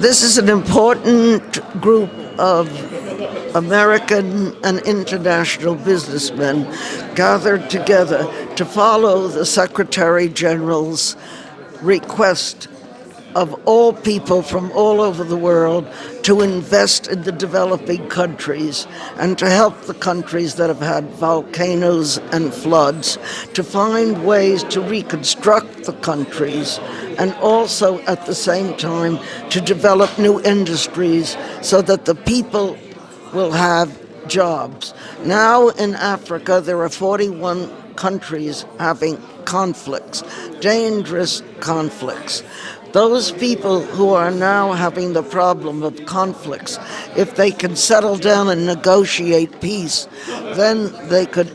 This is an important group of American and international businessmen gathered together to follow the Secretary General's request of all people from all over the world to invest in the developing countries and to help the countries that have had volcanoes and floods to find ways to reconstruct the countries and also at the same time to develop new industries so that the people will have jobs. Now in Africa, there are 41 countries having conflicts, dangerous conflicts. Those people who are now having the problem of conflicts, if they can settle down and negotiate peace, then they could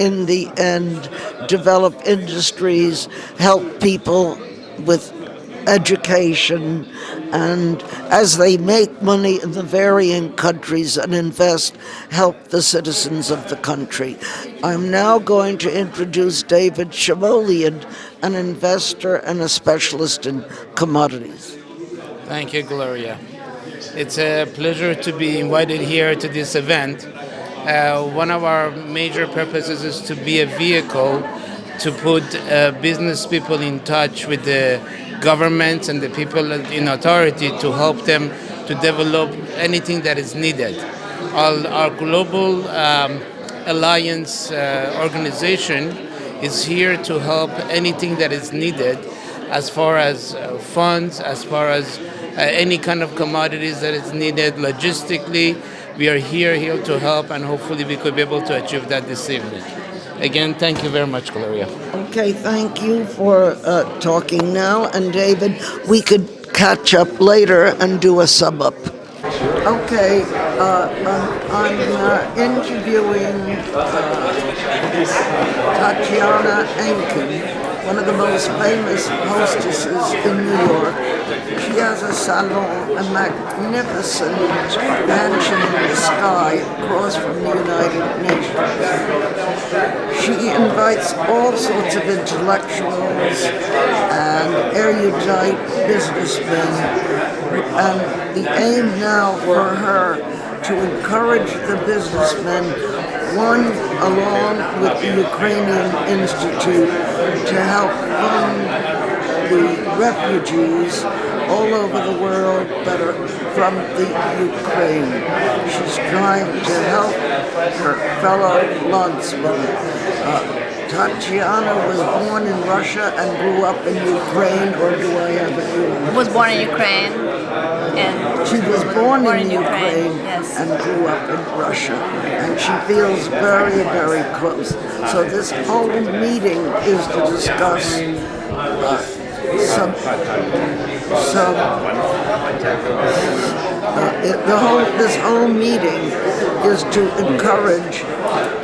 in the end develop industries, help people with education, and as they make money in the varying countries and invest, help the citizens of the country. I'm now going to introduce David Shamolian, an investor and a specialist in commodities. Thank you, Gloria. It's a pleasure to be invited here to this event. One of our major purposes is to be a vehicle to put business people in touch with the governments and the people in authority to help them to develop anything that is needed. Our global alliance organization is here to help anything that is needed as far as funds, as far as any kind of commodities that is needed logistically. We are here to help, and hopefully we could be able to achieve that this evening. Again, thank you very much, Gloria. Okay, thank you for talking now. And David, we could catch up later and do a sum up. Okay, I'm interviewing Tatiana Enkin, one of the most famous hostesses in New York. She has a salon, a magnificent mansion in the sky across from the United Nations. She invites all sorts of intellectuals and erudite businessmen, and the aim now for her to encourage the businessmen, one along with the Ukrainian Institute, to help fund the refugees all over the world that are from the Ukraine. She's trying to help her fellow landsmen. Tatiana was born in Russia and grew up in Ukraine, or do I have it wrong? Was born in Ukraine. And she was born in Ukraine yes. And grew up in Russia, and she feels very, very close. So this whole meeting is to discuss this whole meeting is to encourage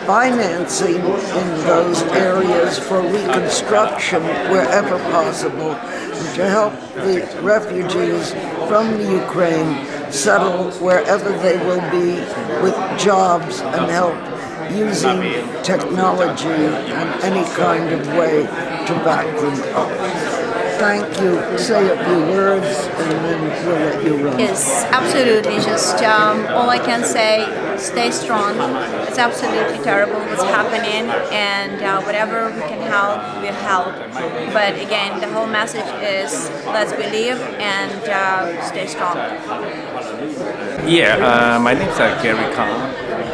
financing in those areas for reconstruction wherever possible, and to help the refugees from the Ukraine settle wherever they will be with jobs and help using technology and any kind of way to back them up. Thank you. Say a few words and then we'll let you run. Yes, absolutely. Just all I can say, stay strong. It's absolutely terrible what's happening, and whatever we can help, we'll help. But again, the whole message is let's believe and stay strong. Yeah, my name is Gary Khan.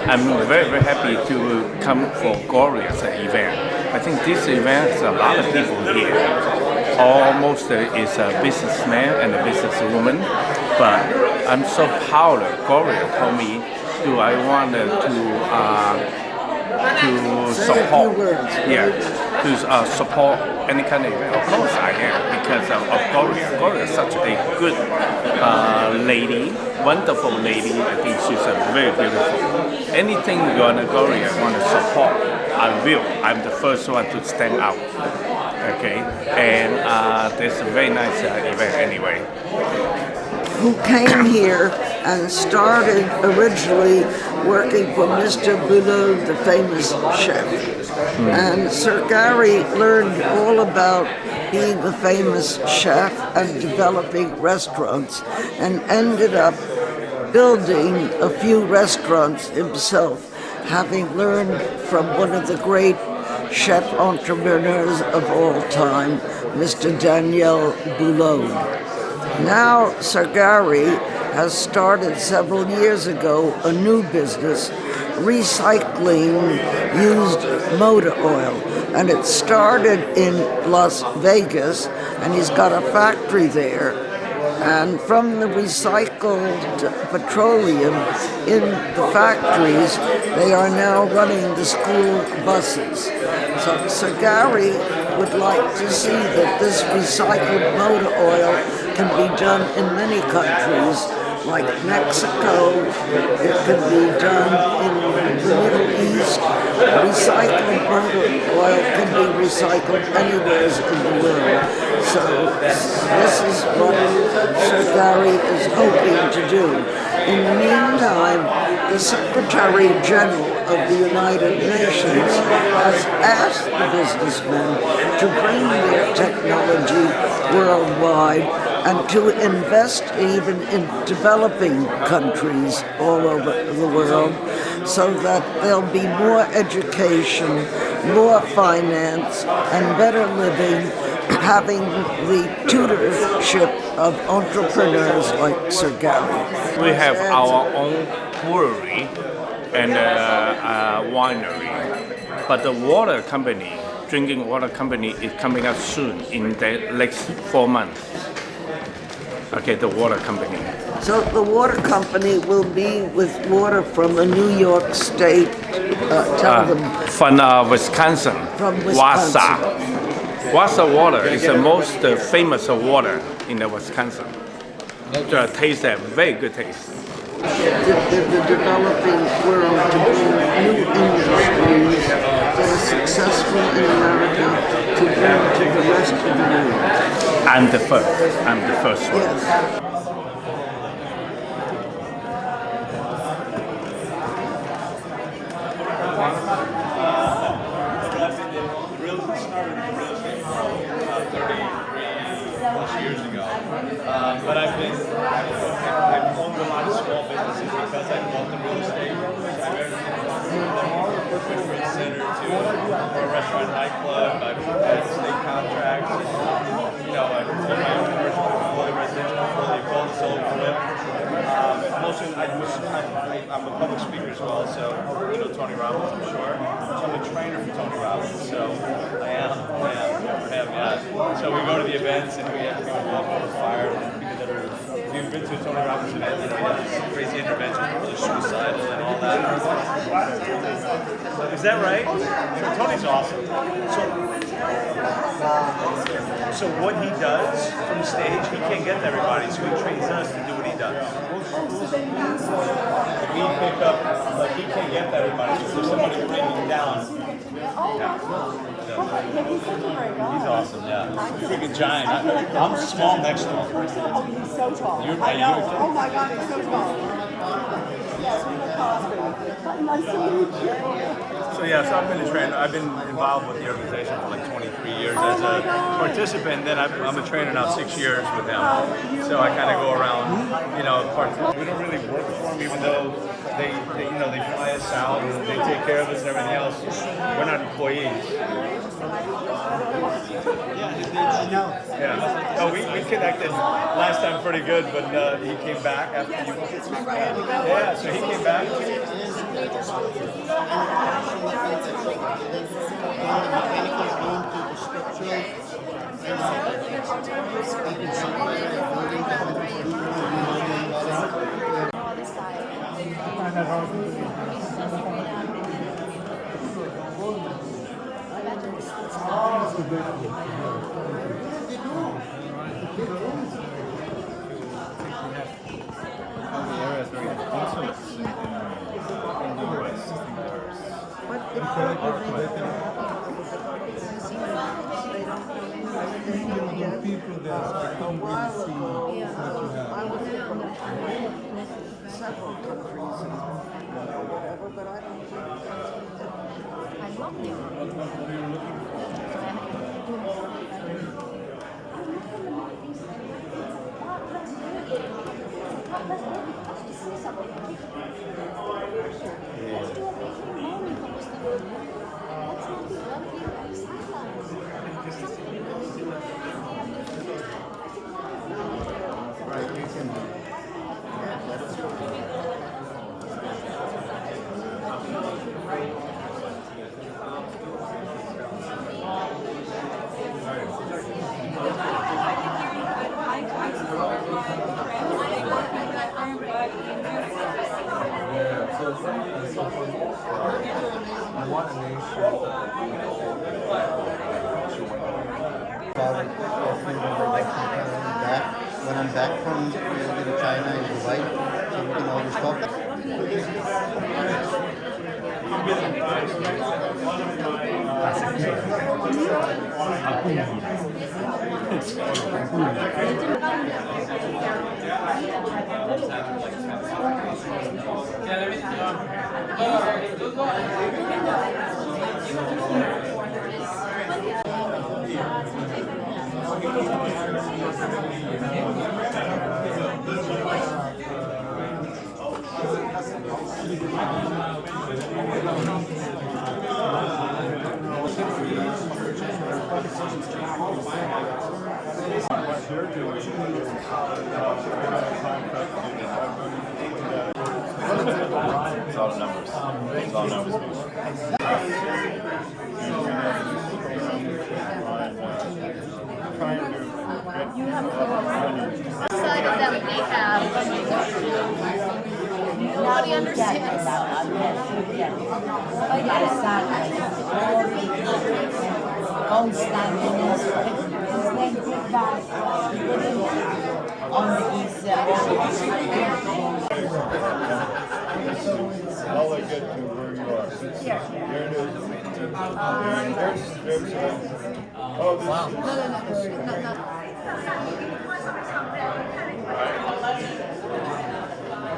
I'm very, very happy to come for Gloria's event. I think this event has a lot of people here. Almost is a businessman and a businesswoman, but I'm so proud. Gloria told me, do I want to support? To support any kind of event. Of course I am, because of Gloria. Gloria is such a good lady, wonderful lady. I think she's very beautiful. Anything Gloria want to support, I will. I'm the first one to stand out. Okay, and this is a very nice event anyway. Who came here and started originally working for Mr. Boulot, the famous chef. And Sir Gary learned all about being a famous chef and developing restaurants, and ended up building a few restaurants himself, having learned from one of the great chef entrepreneurs of all time, Mr. Daniel Boulot. Now Sir Gary has started several years ago a new business, recycling used motor oil. And it started in Las Vegas, and he's got a factory there. And from the recycled petroleum in the factories, they are now running the school buses. So Sir Gary would like to see that this recycled motor oil can be done in many countries, like Mexico. It can be done in the Middle East. Recycled motor oil can be recycled anywhere in the world. So this is what Sir Gary is hoping to do. In the meantime, the Secretary General of the United Nations has asked the businessmen to bring their technology worldwide and to invest even in developing countries all over the world, so that there'll be more education, more finance, and better living, having the tutorship of entrepreneurs like Sir Gary. We have our own brewery and winery, but the water company, drinking water company, is coming up soon in the next 4 months. Okay, the water company. So the water company will be with water from a New York State, tell them. From Wisconsin. From Wisconsin. Wassa. Wassa water is the most famous water in the Wisconsin. The taste, very good taste. The developing world to bring new industries that are successful in America to bring to the rest of the world. I'm the first one. Yes. But I've owned a lot of small businesses because I involved in real estate. From a fitness center to a restaurant, nightclub. I've had state contracts. I've done my own commercial portfolio, residential portfolio, called and sold for them. Mostly, I'm a public speaker as well, so Tony Robbins, I'm sure. So I'm a trainer for Tony Robbins. So I am for him, yeah. So we go to the events and we have people involved with the fire. If you've been to a Tony Robbins event, he does crazy interventions, people are suicidal and all that. Is that right? Tony's awesome. So what he does from the stage, he can't get to everybody, so he trains us to do what he does. We pick up, he can't get to everybody, so there's somebody bringing down. He's awesome, yeah. Freaking giant. I'm small next to him. Oh, he's so tall. I know. Oh my God, he's so tall. Nice to meet you. So I've been a trainer. I've been involved with the organization for like 23 years as a participant. Then I'm a trainer now 6 years with them. So I kind of go around, we don't really work for them, even though they fly us out and they take care of us and everything else. We're not employees. Yeah. Oh, we connected last time pretty good, but he came back after you. Yeah, so he came back. People that come with several countries and whatever, but I don't think I love New When I'm back from China and Dubai, so we can always talk. It's all numbers. It's all numbers. Side of them we have. Nobody understands. I'll get to where you are. There it is. Oh, wow.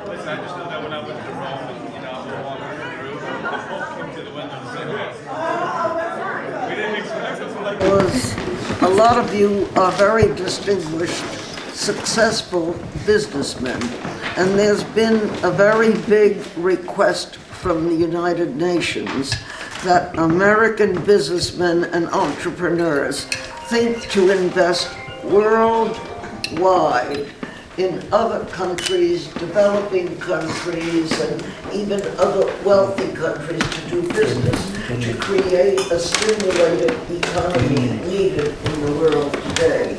Listen, I just know that when I went to Rome, and, I was walking through, the folk came to the window and said, "Hey, we didn't expect us to like." because a lot of you are very distinguished, successful businessmen, and there's been a very big request from the United Nations that American businessmen and entrepreneurs think to invest worldwide in other countries, developing countries, and even other wealthy countries to do business, to create a stimulated economy needed in the world today.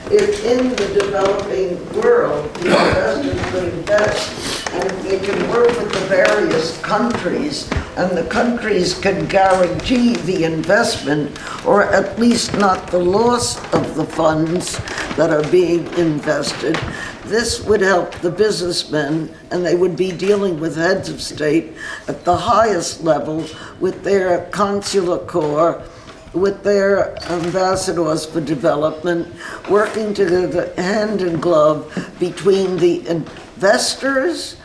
If in the developing world the investors could invest, and they can work with the various countries, and the countries can guarantee the investment, or at least not the loss of the funds that are being invested, this would help the businessmen, and they would be dealing with heads of state at the highest level with their consular corps, with their ambassadors for development, working together hand in glove between the investors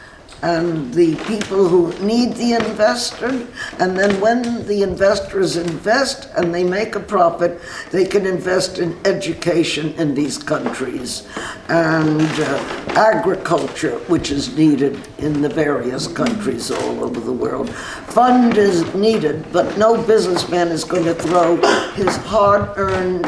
and the people who need the investor, and then when the investors invest and they make a profit, they can invest in education in these countries, and agriculture, which is needed in the various countries all over the world. Fund is needed, but no businessman is going to throw his hard-earned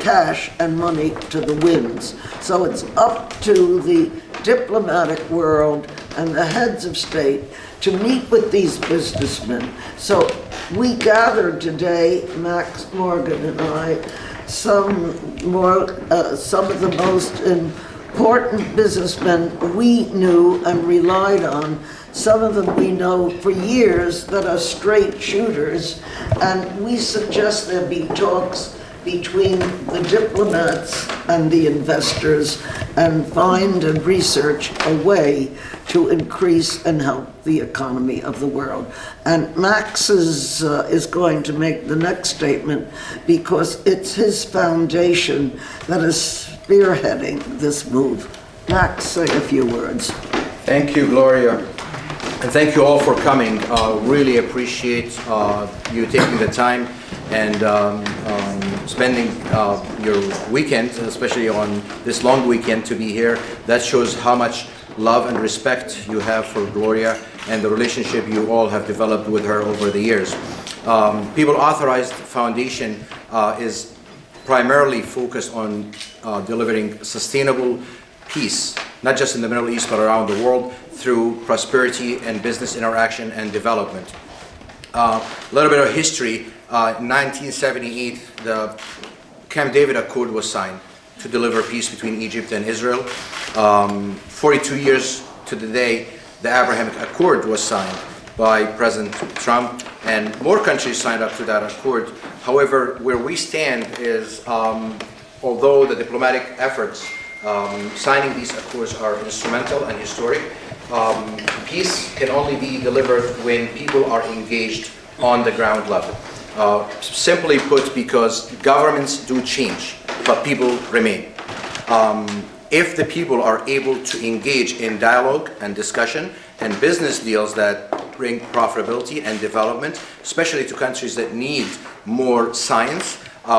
cash and money to the winds. So it's up to the diplomatic world and the heads of state to meet with these businessmen. So we gathered today, Max Morgan and I, some of the most important businessmen we knew and relied on. Some of them we know for years that are straight shooters, and we suggest there be talks between the diplomats and the investors and find and research a way to increase and help the economy of the world. And Max is going to make the next statement because it's his foundation that is spearheading this move. Max, say a few words. Thank you, Gloria. And thank you all for coming. Really appreciate you taking the time and spending your weekend, especially on this long weekend, to be here. That shows how much love and respect you have for Gloria and the relationship you all have developed with her over the years. People Authorized Foundation is primarily focused on delivering sustainable peace, not just in the Middle East, but around the world, through prosperity and business interaction and development. A little bit of history. In 1978, the Camp David Accord was signed to deliver peace between Egypt and Israel. 42 years to the day, the Abrahamic Accord was signed by President Trump, and more countries signed up to that accord. However, where we stand is, although the diplomatic efforts signing these accords are instrumental and historic, peace can only be delivered when people are engaged on the ground level. Simply put, because governments do change, but people remain. If the people are able to engage in dialogue and discussion and business deals that bring profitability and development, especially to countries that need more science,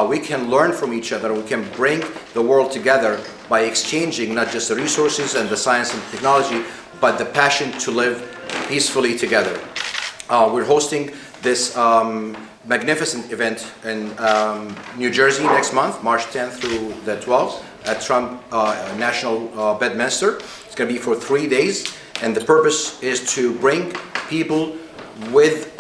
we can learn from each other. We can bring the world together by exchanging not just the resources and the science and technology, but the passion to live peacefully together. We're hosting this magnificent event in New Jersey next month, March 10th through the 12th, at Trump National Bedminster. It's going to be for 3 days, and the purpose is to bring people with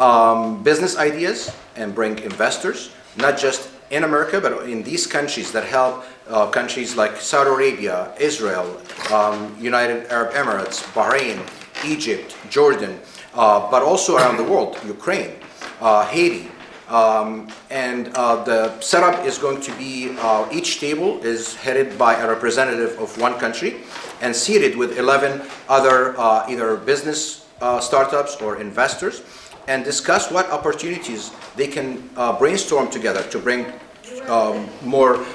business ideas and bring investors, not just in America, but in these countries that help countries like Saudi Arabia, Israel, United Arab Emirates, Bahrain, Egypt, Jordan, but also around the world, Ukraine, Haiti. The setup is going to be, each table is headed by a representative of one country and seated with 11 other either business startups or investors, and discuss what opportunities they can brainstorm together to bring more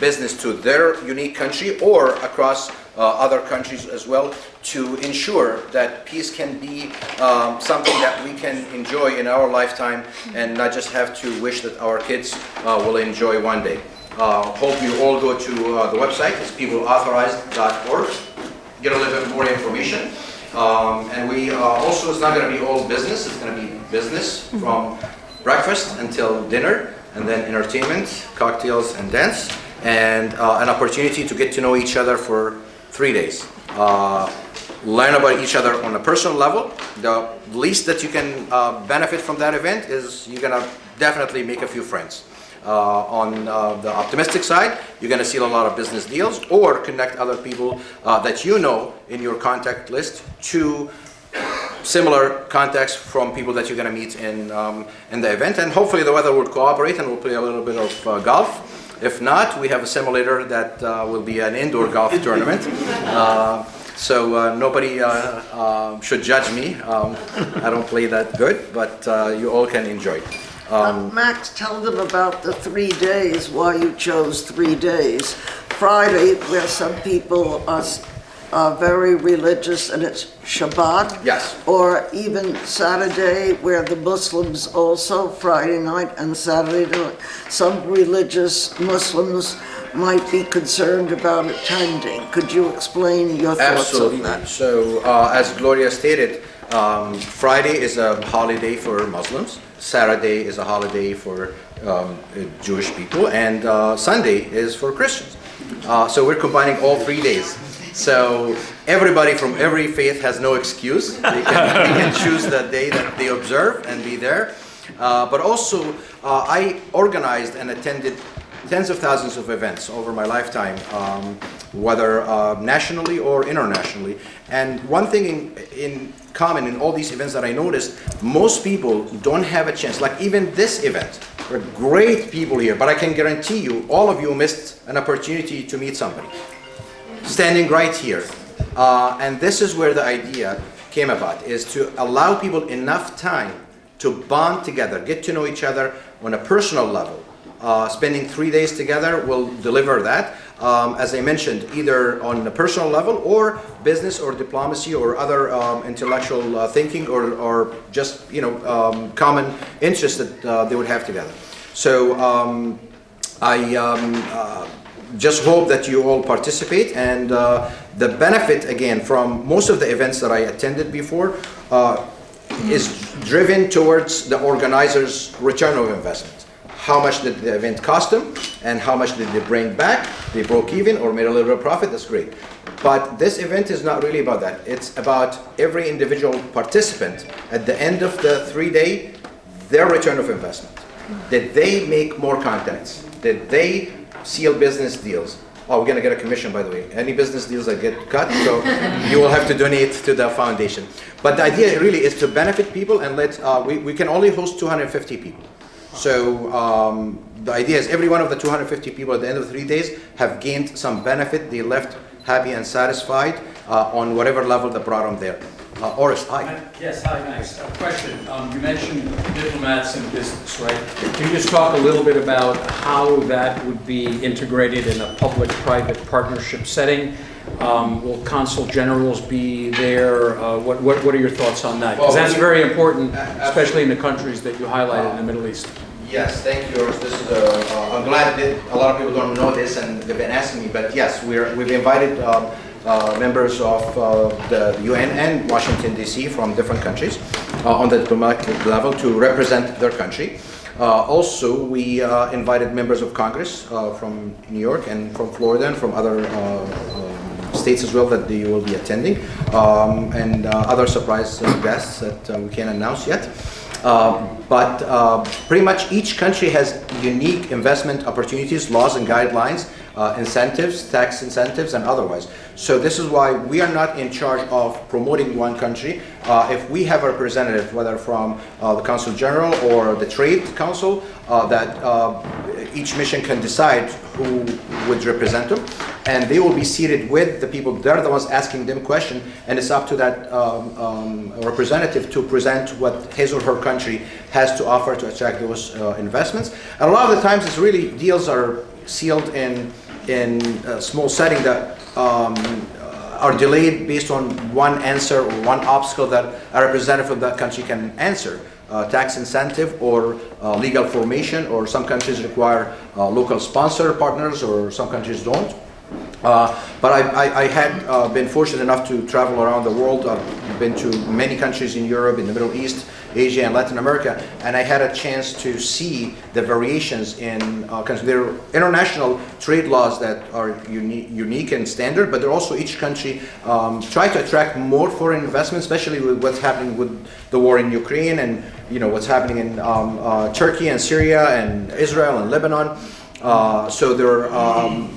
business to their unique country or across other countries as well, to ensure that peace can be something that we can enjoy in our lifetime and not just have to wish that our kids will enjoy one day. Hope you all go to the website. It's peopleauthorized.org. Get a little bit more information. And we also, it's not going to be all business. It's going to be business from breakfast until dinner, and then entertainment, cocktails, and dance, and an opportunity to get to know each other for 3 days. Learn about each other on a personal level. The least that you can benefit from that event is you're going to definitely make a few friends. On the optimistic side, you're going to see a lot of business deals or connect other people that you know in your contact list to similar contacts from people that you're going to meet in the event. And hopefully the weather will cooperate and we'll play a little bit of golf. If not, we have a simulator that will be an indoor golf tournament. So nobody should judge me. I don't play that good, but you all can enjoy. Max, tell them about the 3 days, why you chose 3 days. Friday, where some people are very religious and it's Shabbat. Yes. Or even Saturday, where the Muslims also, Friday night and Saturday night, some religious Muslims might be concerned about attending. Could you explain your thoughts on that? So, as Gloria stated, Friday is a holiday for Muslims. Saturday is a holiday for Jewish people, and Sunday is for Christians. So we're combining all 3 days. So everybody from every faith has no excuse. They can choose the day that they observe and be there. But also, I organized and attended tens of thousands of events over my lifetime, whether nationally or internationally. And one thing in common in all these events that I noticed, most people don't have a chance. Like even this event, there are great people here, but I can guarantee you, all of you missed an opportunity to meet somebody standing right here. And this is where the idea came about, is to allow people enough time to bond together, get to know each other on a personal level. Spending 3 days together will deliver that. as I mentioned, either on a personal level or business or diplomacy or other intellectual thinking or just common interests that they would have together. So I just hope that you all participate, and the benefit again from most of the events that I attended before is driven towards the organizers' return of investment. How much did the event cost them and how much did they bring back? They broke even or made a little bit of profit, that's great. But this event is not really about that. It's about every individual participant at the end of the 3-day, their return of investment. Did they make more contacts? Did they seal business deals? Oh, we're going to get a commission, by the way. Any business deals that get cut, so you will have to donate to the foundation. But the idea really is to benefit people, and we can only host 250 people. So the idea is every one of the 250 people at the end of 3 days have gained some benefit. They left happy and satisfied on whatever level that brought them there. Oris, hi. Yes, hi, nice. A question. You mentioned diplomats and business, right? Can you just talk a little bit about how that would be integrated in a public-private partnership setting? Will consul generals be there? What are your thoughts on that? Because that's very important, especially in the countries that you highlighted in the Middle East. Yes, thank you, Oris. This is I'm glad that a lot of people don't know this and they've been asking me, but yes, we've invited members of the UN and Washington, D.C. from different countries on the diplomatic level to represent their country. Also, we invited members of Congress from New York and from Florida and from other states as well that they will be attending, and other surprise guests that we can't announce yet. But pretty much each country has unique investment opportunities, laws and guidelines, incentives, tax incentives, and otherwise. So this is why we are not in charge of promoting one country. If we have a representative, whether from the Consul General or the Trade Council, that each mission can decide who would represent them, and they will be seated with the people. They're the ones asking them questions, and it's up to that representative to present what his or her country has to offer to attract those investments. And a lot of the times, it's really deals are sealed in a small setting that are delayed based on one answer or one obstacle that a representative of that country can answer. Tax incentive or legal formation, or some countries require local sponsor partners, or some countries don't. But I had been fortunate enough to travel around the world. I've been to many countries in Europe, in the Middle East, Asia, and Latin America, and I had a chance to see the variations in countries. There are international trade laws that are unique and standard, but they're also each country try to attract more foreign investment, especially with what's happening with the war in Ukraine and what's happening in Turkey and Syria and Israel and Lebanon. So there are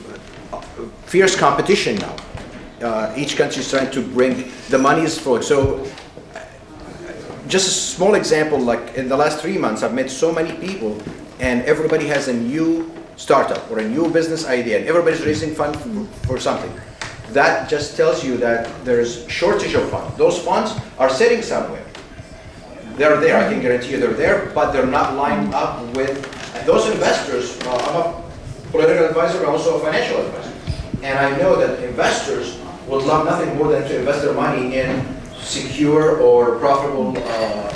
fierce competition now. Each country is trying to bring the monies for. So just a small example, like in the last 3 months, I've met so many people, and everybody has a new startup or a new business idea, and everybody's raising funds for something. That just tells you that there's shortage of funds. Those funds are sitting somewhere. They're there, I can guarantee you they're there, but they're not lined up with those investors. I'm a political advisor, but also a financial advisor. And I know that investors would love nothing more than to invest their money in secure or profitable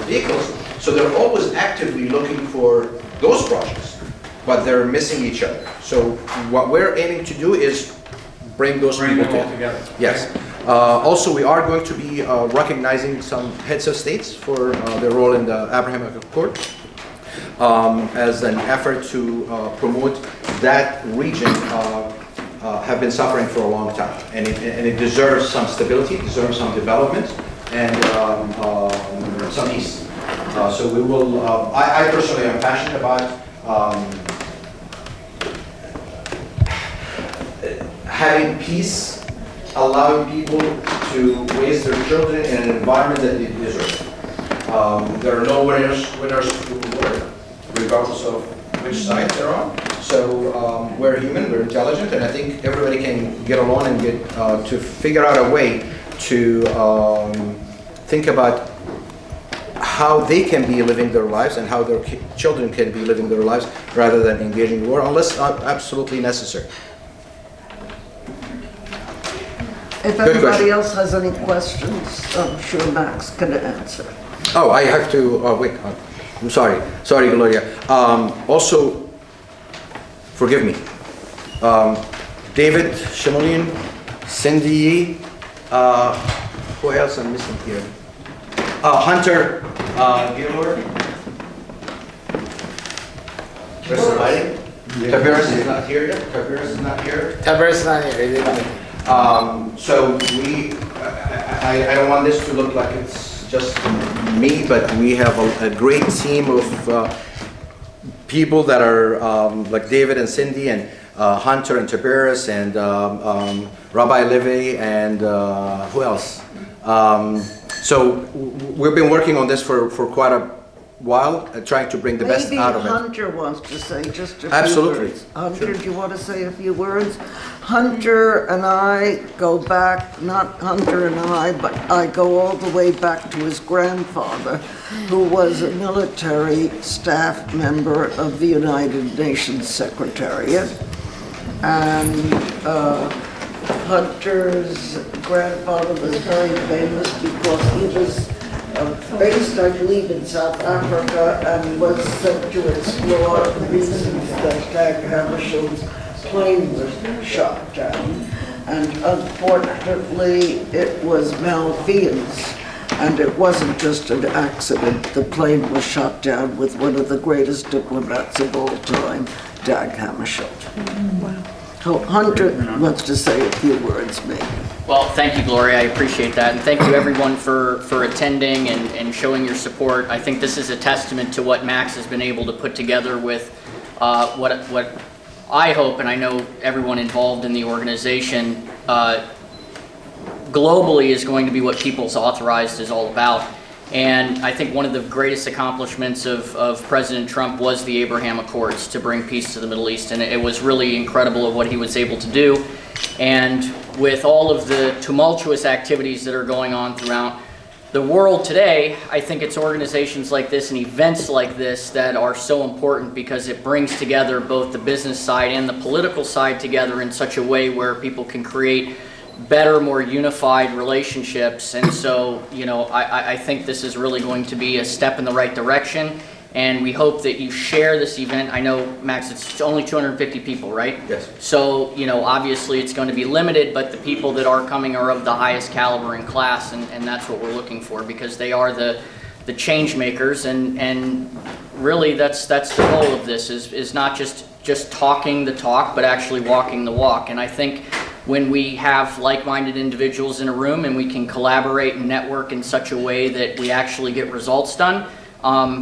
vehicles. So they're always actively looking for those projects, but they're missing each other. So what we're aiming to do is bring those people together. Yes. Also, we are going to be recognizing some heads of states for their role in the Abrahamic Accord as an effort to promote that region. Have been suffering for a long time, and it deserves some stability, deserves some development, and some ease. So we will. I personally am passionate about having peace, allowing people to raise their children in an environment that they deserve. There are no winners who win, regardless of which side they're on. So we're human, we're intelligent, and I think everybody can get along and get to figure out a way to think about how they can be living their lives and how their children can be living their lives rather than engaging in war, unless absolutely necessary. If Good anybody question. else has any questions, I'm sure Max can answer. Oh, I have to, oh, wait, I'm sorry. Sorry, Gloria. Also, forgive me. David Shimolian, Cindy Yee, who else I'm missing here? Hunter Gaylord. Where's the lighting? Taberis is not here yet. Taberis is not here. Taber's not here. So I don't want this to look like it's just me, but we have a great team of people that are like David and Cindy and Hunter and Taberis and Rabbi Levy and who else? So we've been working on this for quite a while, trying to bring the best out of it. Maybe Hunter wants to say just a few Absolutely. words. Hunter, do you want to say a few words? Hunter and I go back, not Hunter and I, but I go all the way back to his grandfather, who was a military staff member of the United Nations Secretariat. And Hunter's grandfather was very famous because he was based, I believe, in South Africa and was sent to explore the reasons that Dag Hammarskjöld's plane was shot down. And unfortunately, it was malfeasance. And it wasn't just an accident. The plane was shot down with one of the greatest diplomats of all time, Dag Hammarskjöld. Wow. So Hunter wants to say a few words, maybe. Well, thank you, Gloria. I appreciate that. And thank you, everyone, for attending and showing your support. I think this is a testament to what Max has been able to put together with what I hope, and I know everyone involved in the organization, globally is going to be what People's Authorized is all about. And I think one of the greatest accomplishments of President Trump was the Abraham Accords to bring peace to the Middle East. And it was really incredible of what he was able to do. And with all of the tumultuous activities that are going on throughout the world today, I think it's organizations like this and events like this that are so important because it brings together both the business side and the political side together in such a way where people can create better, more unified relationships. And so, you know, I think this is really going to be a step in the right direction. And we hope that you share this event. I know, Max, it's only 250 people, right? Yes. So, you know, obviously it's going to be limited, but the people that are coming are of the highest caliber in class, and that's what we're looking for because they are the change makers. And really that's the goal of this is not just talking the talk, but actually walking the walk. And I think when we have like-minded individuals in a room and we can collaborate and network in such a way that we actually get results done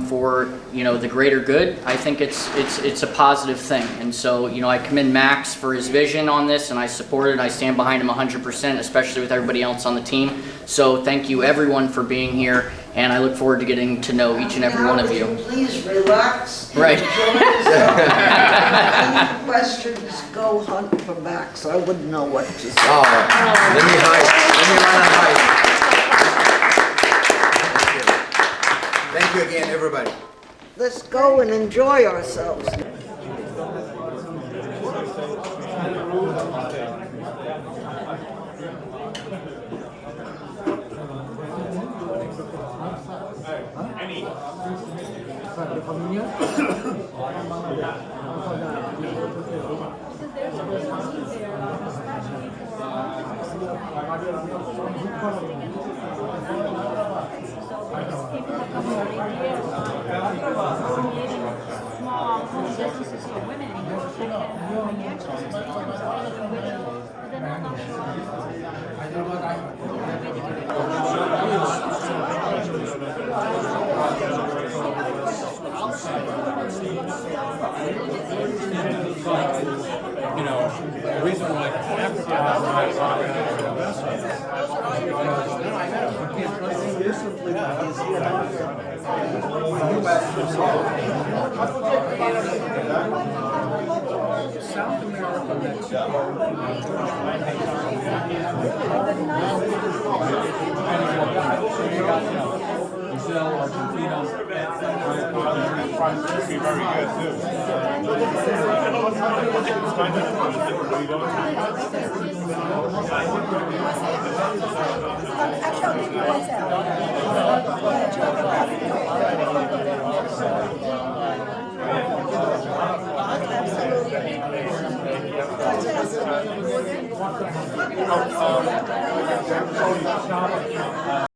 for, you know, the greater good, I think it's a positive thing. And so, you know, I commend Max for his vision on this, and I support it. I stand behind him 100%, especially with everybody else on the team. So thank you everyone for being here, and I look forward to getting to know each and every one of you. Please relax. Right. Any questions, go hunt for Max. I wouldn't know what to say. Oh, let me hide. Let me run and hide. Thank you again, everybody. Let's go and enjoy ourselves. You know, the reason why Africa has not South America, Mexico, Brazil, Argentina. Be very good too. Actually, I'll give you WhatsApp. Absolutely.